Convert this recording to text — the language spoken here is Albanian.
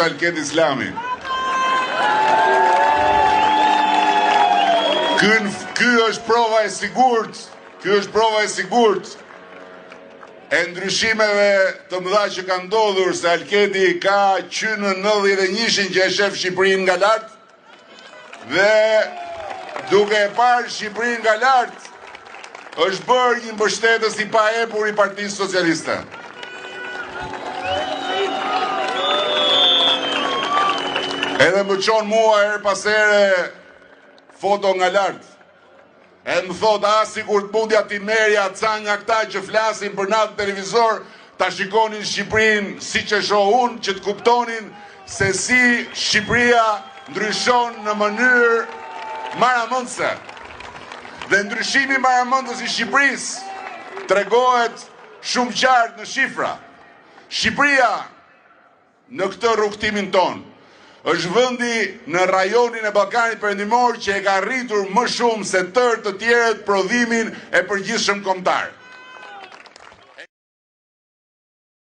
Alket Islami. Ky është prova e sigurt, e ndryshimeve të mëdha që kanë ndodhur, se Alketi ka qenë në 91-shin që e shef Shqipërinë nga lart, dhe duke e parë Shqipërinë nga lart, është bërë një mbështetës i paepur i Partisë Socialiste. Edhe më qonë mua her pas here foto nga lartë. Edhe më thot, sikur të mundja t'i merja ca nga këta që flasin për natë televizor, ta shikonin Shqipërinë si që shoh unë, që të kuptonin se si Shqipëria ndryshon në mënyrë maramëndse. Dhe ndryshimi maramëndës i Shqipërisë tregohet shumë qartë në shifra. Shqipëria në këtë rrugtimin tonë është vendi në rajonin e Ballkanit Perëndimor që e ka rritur më shumë se tërë të tjerët prodhimin e përgjithshëm kombëtar.